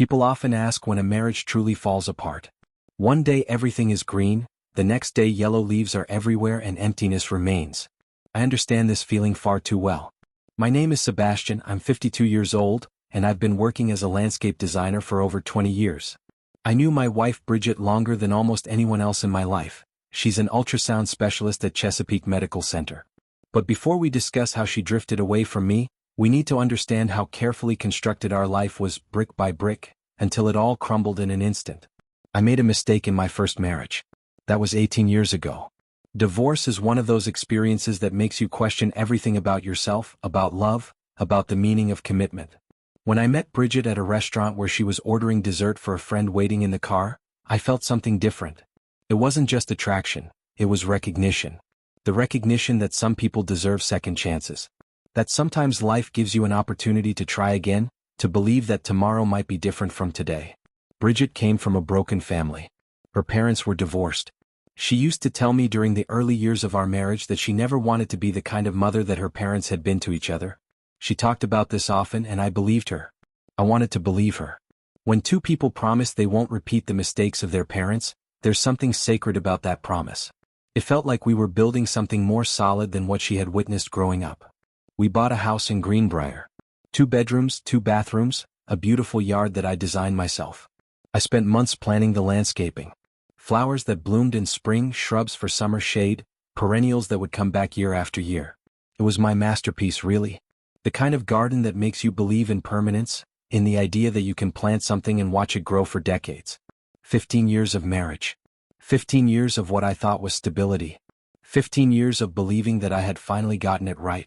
People often ask when a marriage truly falls apart. One day everything is green, the next day yellow leaves are everywhere and emptiness remains. I understand this feeling far too well. My name is Sebastian, I'm 52 years old, and I've been working as a landscape designer for over 20 years. I knew my wife Bridget longer than almost anyone else in my life. She's an ultrasound specialist at Chesapeake Medical Center. But before we discuss how she drifted away from me, we need to understand how carefully constructed our life was brick by brick, until it all crumbled in an instant. I made a mistake in my first marriage. That was 18 years ago. Divorce is one of those experiences that makes you question everything about yourself, about love, about the meaning of commitment. When I met Bridget at a restaurant where she was ordering dessert for a friend waiting in the car, I felt something different. It wasn't just attraction, it was recognition. The recognition that some people deserve second chances. That sometimes life gives you an opportunity to try again, to believe that tomorrow might be different from today. Bridget came from a broken family. Her parents were divorced. She used to tell me during the early years of our marriage that she never wanted to be the kind of mother that her parents had been to each other. She talked about this often and I believed her. I wanted to believe her. When two people promise they won't repeat the mistakes of their parents, there's something sacred about that promise. It felt like we were building something more solid than what she had witnessed growing up. We bought a house in Greenbrier. 2 bedrooms, 2 bathrooms, a beautiful yard that I designed myself. I spent months planning the landscaping. Flowers that bloomed in spring, shrubs for summer shade, perennials that would come back year after year. It was my masterpiece, really. The kind of garden that makes you believe in permanence, in the idea that you can plant something and watch it grow for decades. 15 years of marriage. 15 years of what I thought was stability. 15 years of believing that I had finally gotten it right.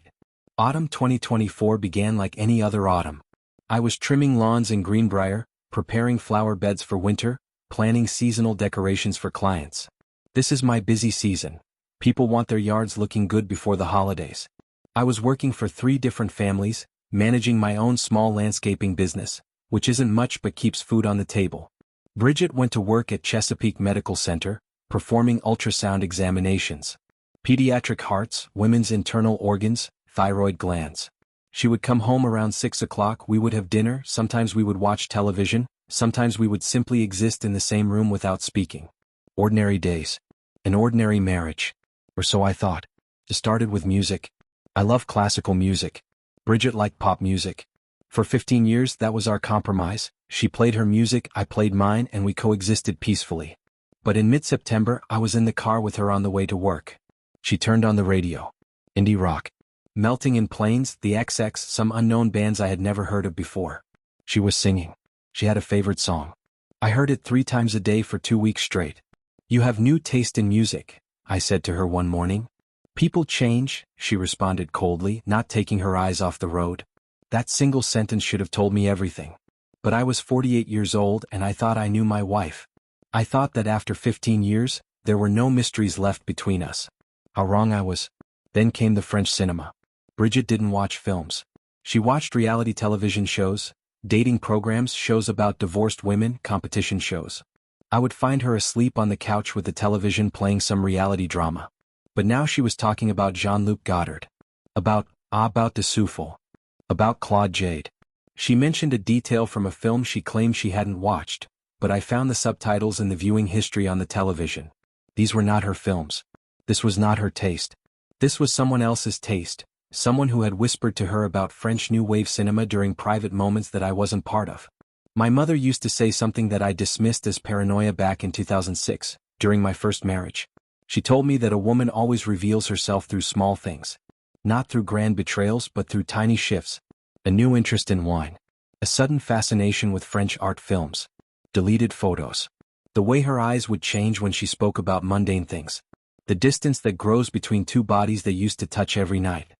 Autumn 2024 began like any other autumn. I was trimming lawns in Greenbrier, preparing flower beds for winter, planning seasonal decorations for clients. This is my busy season. People want their yards looking good before the holidays. I was working for 3 different families, managing my own small landscaping business, which isn't much but keeps food on the table. Bridget went to work at Chesapeake Medical Center, performing ultrasound examinations. Pediatric hearts, women's internal organs, thyroid glands. She would come home around 6 o'clock, we would have dinner, sometimes we would watch television, sometimes we would simply exist in the same room without speaking. Ordinary days. An ordinary marriage. Or so I thought. It started with music. I love classical music. Bridget liked pop music. For 15 years that was our compromise. She played her music, I played mine, and we coexisted peacefully. But in mid-September, I was in the car with her on the way to work. She turned on the radio. Indie rock. Melting in Plains, the XX, some unknown bands I had never heard of before. She was singing. She had a favorite song. I heard it 3 times a day for 2 weeks straight. You have new taste in music, I said to her one morning. People change, she responded coldly, not taking her eyes off the road. That single sentence should have told me everything. But I was 48 years old and I thought I knew my wife. I thought that after 15 years, there were no mysteries left between us. How wrong I was. Then came the French cinema. Bridget didn't watch films. She watched reality television shows, dating programs, shows about divorced women, competition shows. I would find her asleep on the couch with the television playing some reality drama. But now she was talking about Jean-Luc Godard. About de Souffle. About Claude Jade. She mentioned a detail from a film she claimed she hadn't watched, but I found the subtitles in the viewing history on the television. These were not her films. This was not her taste. This was someone else's taste, someone who had whispered to her about French New Wave cinema during private moments that I wasn't part of. My mother used to say something that I dismissed as paranoia back in 2006, during my first marriage. She told me that a woman always reveals herself through small things. Not through grand betrayals but through tiny shifts. A new interest in wine. A sudden fascination with French art films. Deleted photos. The way her eyes would change when she spoke about mundane things. The distance that grows between 2 bodies that used to touch every night.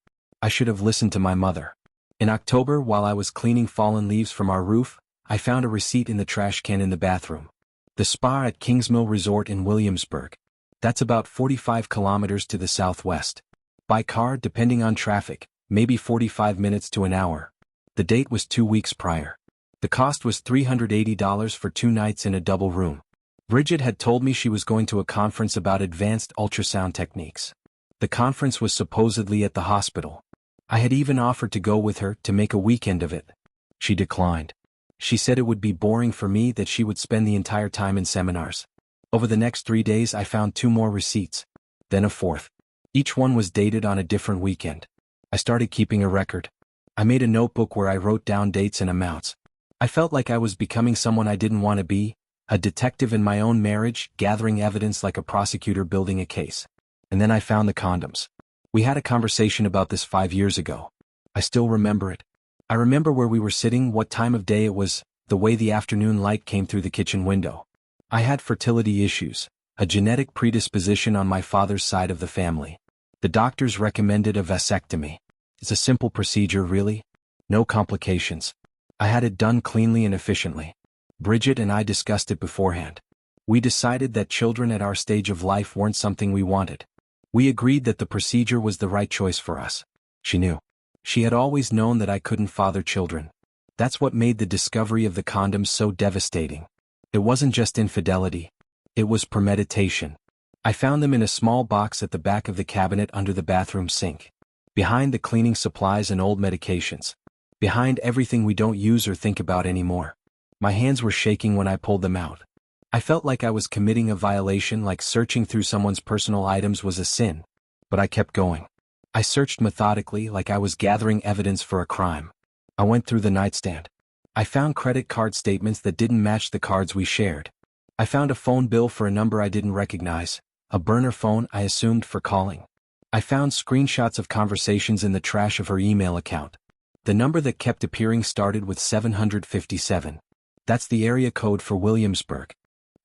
I should have listened to my mother. In October, while I was cleaning fallen leaves from our roof, I found a receipt in the trash can in the bathroom. The spa at Kingsmill Resort in Williamsburg. That's about 45 kilometers to the southwest. By car, depending on traffic, maybe 45 minutes to an hour. The date was 2 weeks prior. The cost was $380 for 2 nights in a double room. Bridget had told me she was going to a conference about advanced ultrasound techniques. The conference was supposedly at the hospital. I had even offered to go with her to make a weekend of it. She declined. She said it would be boring for me, that she would spend the entire time in seminars. Over the next 3 days I found 2 more receipts. Then a fourth. Each one was dated on a different weekend. I started keeping a record. I made a notebook where I wrote down dates and amounts. I felt like I was becoming someone I didn't want to be, a detective in my own marriage, gathering evidence like a prosecutor building a case. And then I found the condoms. We had a conversation about this 5 years ago. I still remember it. I remember where we were sitting, what time of day it was, the way the afternoon light came through the kitchen window. I had fertility issues, a genetic predisposition on my father's side of the family. The doctors recommended a vasectomy. It's a simple procedure, really. No complications. I had it done cleanly and efficiently. Bridget and I discussed it beforehand. We decided that children at our stage of life weren't something we wanted. We agreed that the procedure was the right choice for us. She knew. She had always known that I couldn't father children. That's what made the discovery of the condoms so devastating. It wasn't just infidelity. It was premeditation. I found them in a small box at the back of the cabinet under the bathroom sink. Behind the cleaning supplies and old medications. Behind everything we don't use or think about anymore. My hands were shaking when I pulled them out. I felt like I was committing a violation, like searching through someone's personal items was a sin. But I kept going. I searched methodically, like I was gathering evidence for a crime. I went through the nightstand. I found credit card statements that didn't match the cards we shared. I found a phone bill for a number I didn't recognize, a burner phone I assumed for calling. I found screenshots of conversations in the trash of her email account. The number that kept appearing started with 757. That's the area code for Williamsburg.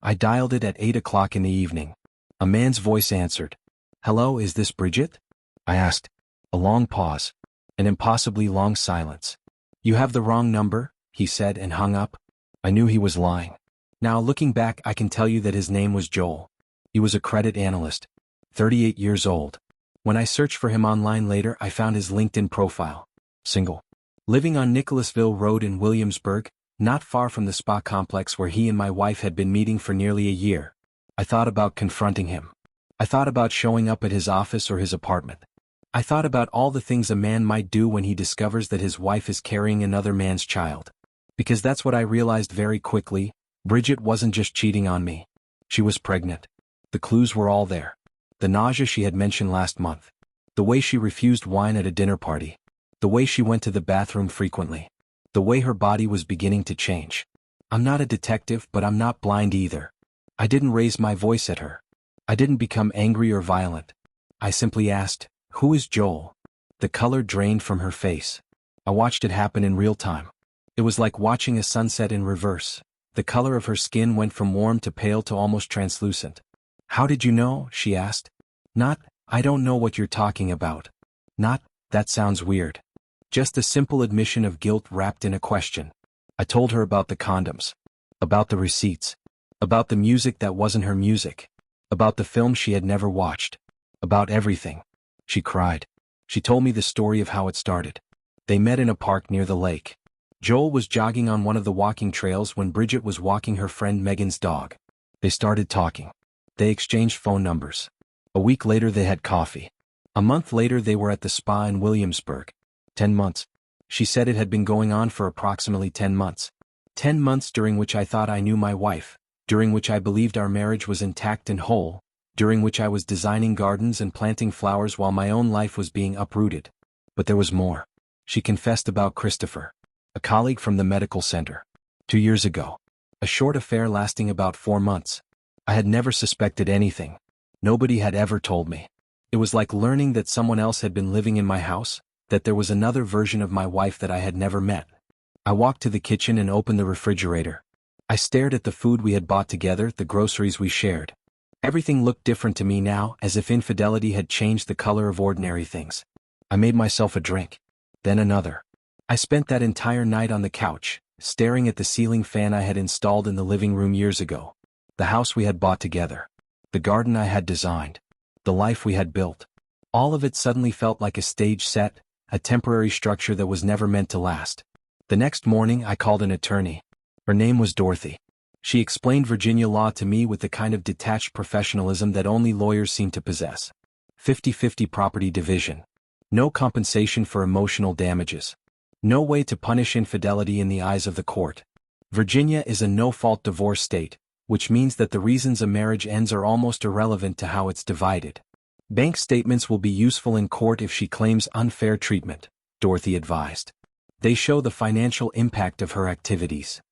I dialed it at 8 o'clock in the evening. A man's voice answered. "Hello, is this Bridget?" I asked. A long pause. An impossibly long silence. "You have the wrong number," he said, and hung up. I knew he was lying. Now, looking back, I can tell you that his name was Joel. He was a credit analyst. 38 years old. When I searched for him online later, I found his LinkedIn profile. Single. Living on Nicholasville Road in Williamsburg, not far from the spa complex where he and my wife had been meeting for nearly a year. I thought about confronting him. I thought about showing up at his office or his apartment. I thought about all the things a man might do when he discovers that his wife is carrying another man's child. Because that's what I realized very quickly. Bridget wasn't just cheating on me. She was pregnant. The clues were all there. The nausea she had mentioned last month. The way she refused wine at a dinner party. The way she went to the bathroom frequently. The way her body was beginning to change. I'm not a detective, but I'm not blind either. I didn't raise my voice at her. I didn't become angry or violent. I simply asked, "Who is Joel?" The color drained from her face. I watched it happen in real time. It was like watching a sunset in reverse. The color of her skin went from warm to pale to almost translucent. "How did you know?" she asked. Not, "I don't know what you're talking about." Not, "That sounds weird." Just a simple admission of guilt wrapped in a question. I told her about the condoms. About the receipts. About the music that wasn't her music. About the film she had never watched. About everything. She cried. She told me the story of how it started. They met in a park near the lake. Joel was jogging on one of the walking trails when Bridget was walking her friend Megan's dog. They started talking. They exchanged phone numbers. A week later they had coffee. A month later they were at the spa in Williamsburg. 10 months. She said it had been going on for approximately 10 months. 10 months during which I thought I knew my wife, during which I believed our marriage was intact and whole, during which I was designing gardens and planting flowers while my own life was being uprooted. But there was more. She confessed about Christopher, a colleague from the medical center. 2 years ago. A short affair lasting about 4 months. I had never suspected anything. Nobody had ever told me. It was like learning that someone else had been living in my house, that there was another version of my wife that I had never met. I walked to the kitchen and opened the refrigerator. I stared at the food we had bought together, the groceries we shared. Everything looked different to me now, as if infidelity had changed the color of ordinary things. I made myself a drink. Then another. I spent that entire night on the couch, staring at the ceiling fan I had installed in the living room years ago. The house we had bought together. The garden I had designed. The life we had built. All of it suddenly felt like a stage set, a temporary structure that was never meant to last. The next morning I called an attorney. Her name was Dorothy. She explained Virginia law to me with the kind of detached professionalism that only lawyers seem to possess. 50-50 property division. No compensation for emotional damages. No way to punish infidelity in the eyes of the court. Virginia is a no-fault divorce state, which means that the reasons a marriage ends are almost irrelevant to how it's divided. Bank statements will be useful in court if she claims unfair treatment, Dorothy advised. They show the financial impact of her activities.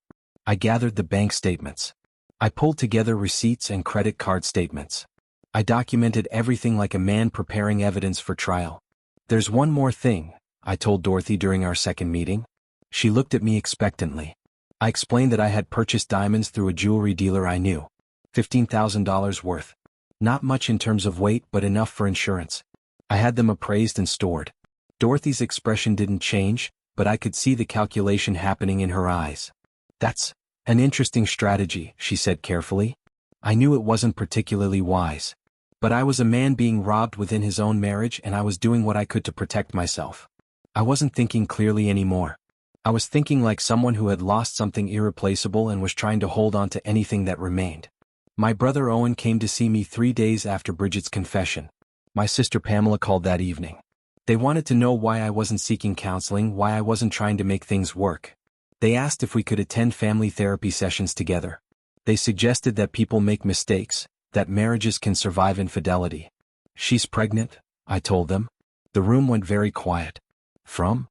I gathered the bank statements. I pulled together receipts and credit card statements. I documented everything like a man preparing evidence for trial. There's one more thing, I told Dorothy during our second meeting. She looked at me expectantly. I explained that I had purchased diamonds through a jewelry dealer I knew. $15,000 worth. Not much in terms of weight, but enough for insurance. I had them appraised and stored. Dorothy's expression didn't change, but I could see the calculation happening in her eyes. That's an interesting strategy, she said carefully. I knew it wasn't particularly wise. But I was a man being robbed within his own marriage, and I was doing what I could to protect myself. I wasn't thinking clearly anymore. I was thinking like someone who had lost something irreplaceable and was trying to hold on to anything that remained. My brother Owen came to see me 3 days after Bridget's confession. My sister Pamela called that evening. They wanted to know why I wasn't seeking counseling, why I wasn't trying to make things work. They asked if we could attend family therapy sessions together. They suggested that people make mistakes, that marriages can survive infidelity. She's pregnant, I told them. The room went very quiet. From?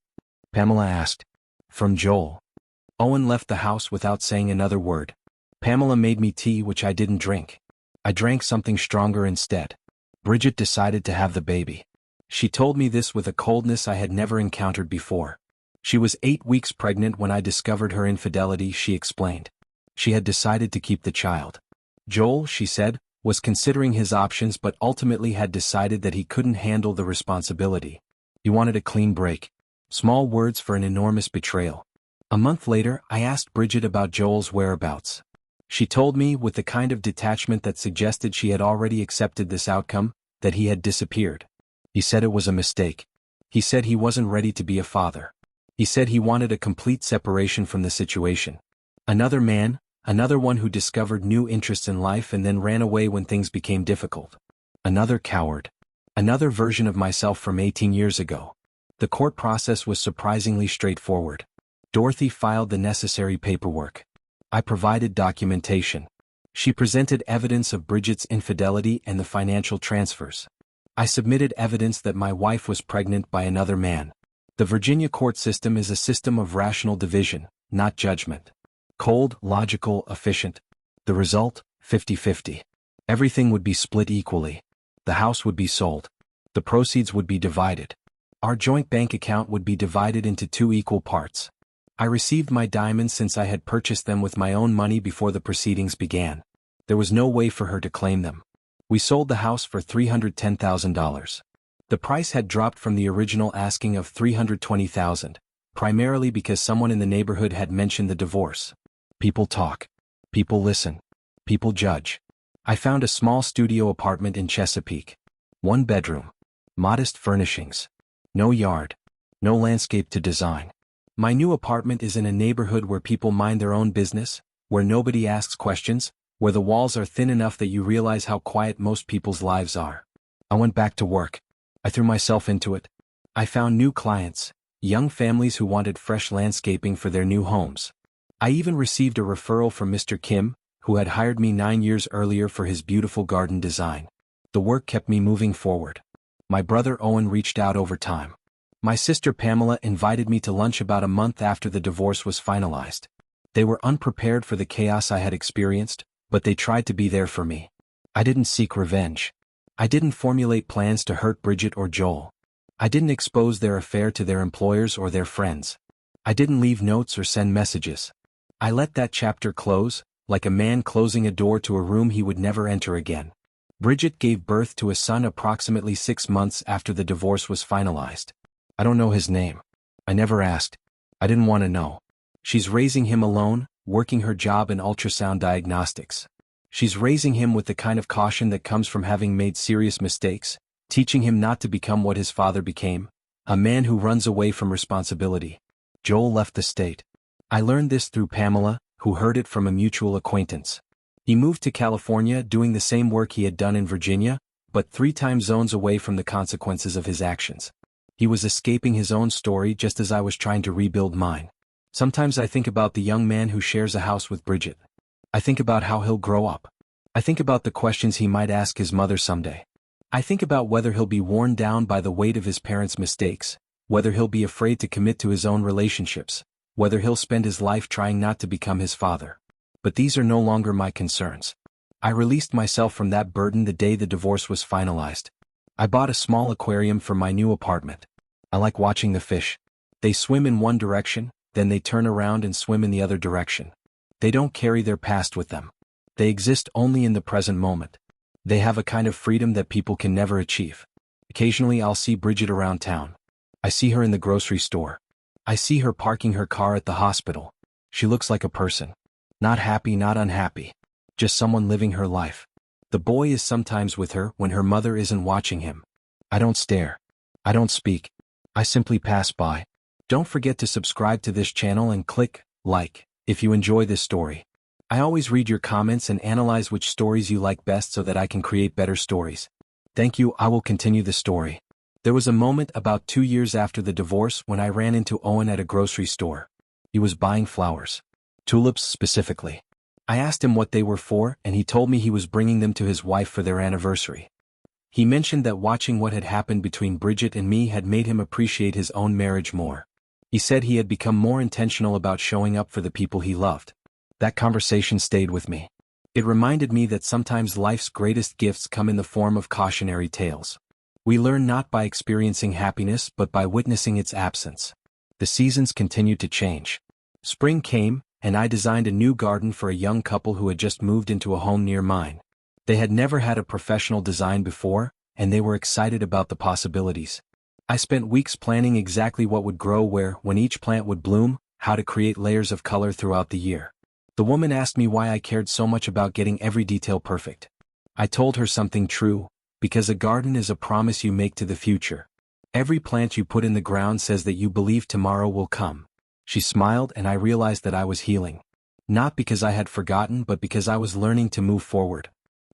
Pamela asked. From Joel. Owen left the house without saying another word. Pamela made me tea, which I didn't drink. I drank something stronger instead. Bridget decided to have the baby. She told me this with a coldness I had never encountered before. She was 8 weeks pregnant when I discovered her infidelity, she explained. She had decided to keep the child. Joel, she said, was considering his options but ultimately had decided that he couldn't handle the responsibility. He wanted a clean break. Small words for an enormous betrayal. A month later, I asked Bridget about Joel's whereabouts. She told me, with the kind of detachment that suggested she had already accepted this outcome, that he had disappeared. He said it was a mistake. He said he wasn't ready to be a father. He said he wanted a complete separation from the situation. Another man, another one who discovered new interests in life and then ran away when things became difficult. Another coward. Another version of myself from 18 years ago. The court process was surprisingly straightforward. Dorothy filed the necessary paperwork. I provided documentation. She presented evidence of Bridget's infidelity and the financial transfers. I submitted evidence that my wife was pregnant by another man. The Virginia court system is a system of rational division, not judgment. Cold, logical, efficient. The result, 50-50. Everything would be split equally. The house would be sold. The proceeds would be divided. Our joint bank account would be divided into 2 equal parts. I received my diamonds since I had purchased them with my own money before the proceedings began. There was no way for her to claim them. We sold the house for $310,000. The price had dropped from the original asking of $320,000, primarily because someone in the neighborhood had mentioned the divorce. People talk. People listen. People judge. I found a small studio apartment in Chesapeake. 1 bedroom. Modest furnishings. No yard. No landscape to design. My new apartment is in a neighborhood where people mind their own business, where nobody asks questions, where the walls are thin enough that you realize how quiet most people's lives are. I went back to work. I threw myself into it. I found new clients, young families who wanted fresh landscaping for their new homes. I even received a referral from Mr. Kim, who had hired me 9 years earlier for his beautiful garden design. The work kept me moving forward. My brother Owen reached out over time. My sister Pamela invited me to lunch about a month after the divorce was finalized. They were unprepared for the chaos I had experienced, but they tried to be there for me. I didn't seek revenge. I didn't formulate plans to hurt Bridget or Joel. I didn't expose their affair to their employers or their friends. I didn't leave notes or send messages. I let that chapter close, like a man closing a door to a room he would never enter again. Bridget gave birth to a son approximately 6 months after the divorce was finalized. I don't know his name. I never asked. I didn't want to know. She's raising him alone, working her job in ultrasound diagnostics. She's raising him with the kind of caution that comes from having made serious mistakes, teaching him not to become what his father became, a man who runs away from responsibility. Joel left the state. I learned this through Pamela, who heard it from a mutual acquaintance. He moved to California doing the same work he had done in Virginia, but 3 time zones away from the consequences of his actions. He was escaping his own story just as I was trying to rebuild mine. Sometimes I think about the young man who shares a house with Bridget. I think about how he'll grow up. I think about the questions he might ask his mother someday. I think about whether he'll be worn down by the weight of his parents' mistakes, whether he'll be afraid to commit to his own relationships, whether he'll spend his life trying not to become his father. But these are no longer my concerns. I released myself from that burden the day the divorce was finalized. I bought a small aquarium for my new apartment. I like watching the fish. They swim in one direction, then they turn around and swim in the other direction. They don't carry their past with them. They exist only in the present moment. They have a kind of freedom that people can never achieve. Occasionally I'll see Bridget around town. I see her in the grocery store. I see her parking her car at the hospital. She looks like a person. Not happy, not unhappy. Just someone living her life. The boy is sometimes with her when her mother isn't watching him. I don't stare. I don't speak. I simply pass by. Don't forget to subscribe to this channel and click like if you enjoy this story. I always read your comments and analyze which stories you like best so that I can create better stories. Thank you. I will continue the story. There was a moment about 2 years after the divorce when I ran into Owen at a grocery store. He was buying flowers. Tulips specifically. I asked him what they were for, and he told me he was bringing them to his wife for their anniversary. He mentioned that watching what had happened between Bridget and me had made him appreciate his own marriage more. He said he had become more intentional about showing up for the people he loved. That conversation stayed with me. It reminded me that sometimes life's greatest gifts come in the form of cautionary tales. We learn not by experiencing happiness but by witnessing its absence. The seasons continued to change. Spring came, and I designed a new garden for a young couple who had just moved into a home near mine. They had never had a professional design before, and they were excited about the possibilities. I spent weeks planning exactly what would grow where, when each plant would bloom, how to create layers of color throughout the year. The woman asked me why I cared so much about getting every detail perfect. I told her something true, because a garden is a promise you make to the future. Every plant you put in the ground says that you believe tomorrow will come. She smiled and I realized that I was healing. Not because I had forgotten but because I was learning to move forward.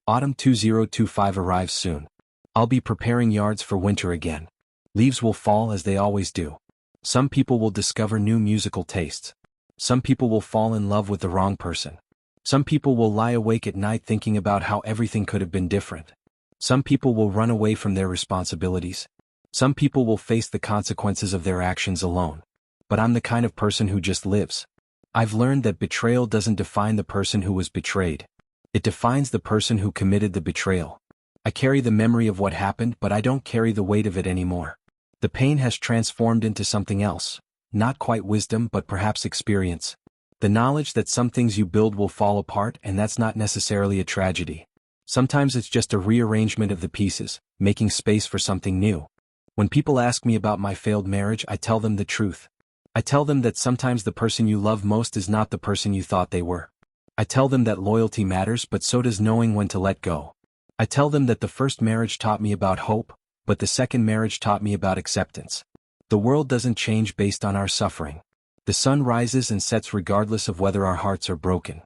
Autumn 2025 arrives soon. I'll be preparing yards for winter again. Leaves will fall as they always do. Some people will discover new musical tastes. Some people will fall in love with the wrong person. Some people will lie awake at night thinking about how everything could have been different. Some people will run away from their responsibilities. Some people will face the consequences of their actions alone. But I'm the kind of person who just lives. I've learned that betrayal doesn't define the person who was betrayed. It defines the person who committed the betrayal. I carry the memory of what happened, but I don't carry the weight of it anymore. The pain has transformed into something else. Not quite wisdom but perhaps experience. The knowledge that some things you build will fall apart, and that's not necessarily a tragedy. Sometimes it's just a rearrangement of the pieces, making space for something new. When people ask me about my failed marriage, I tell them the truth. I tell them that sometimes the person you love most is not the person you thought they were. I tell them that loyalty matters, but so does knowing when to let go. I tell them that the first marriage taught me about hope, but the second marriage taught me about acceptance. The world doesn't change based on our suffering. The sun rises and sets regardless of whether our hearts are broken.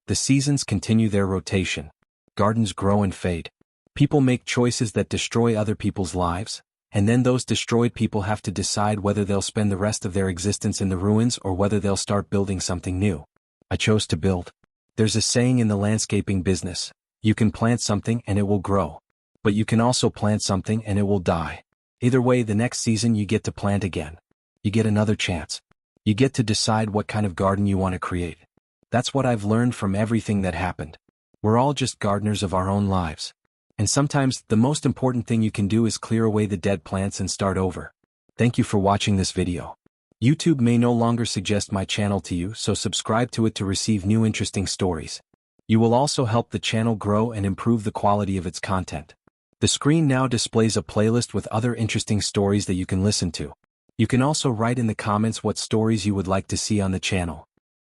The seasons continue their rotation. Gardens grow and fade. People make choices that destroy other people's lives, and then those destroyed people have to decide whether they'll spend the rest of their existence in the ruins or whether they'll start building something new. I chose to build. There's a saying in the landscaping business: you can plant something and it will grow. But you can also plant something and it will die. Either way, the next season you get to plant again. You get another chance. You get to decide what kind of garden you want to create. That's what I've learned from everything that happened. We're all just gardeners of our own lives. And sometimes, the most important thing you can do is clear away the dead plants and start over. Thank you for watching this video. YouTube may no longer suggest my channel to you, so subscribe to it to receive new interesting stories. You will also help the channel grow and improve the quality of its content. The screen now displays a playlist with other interesting stories that you can listen to. You can also write in the comments what stories you would like to see on the channel.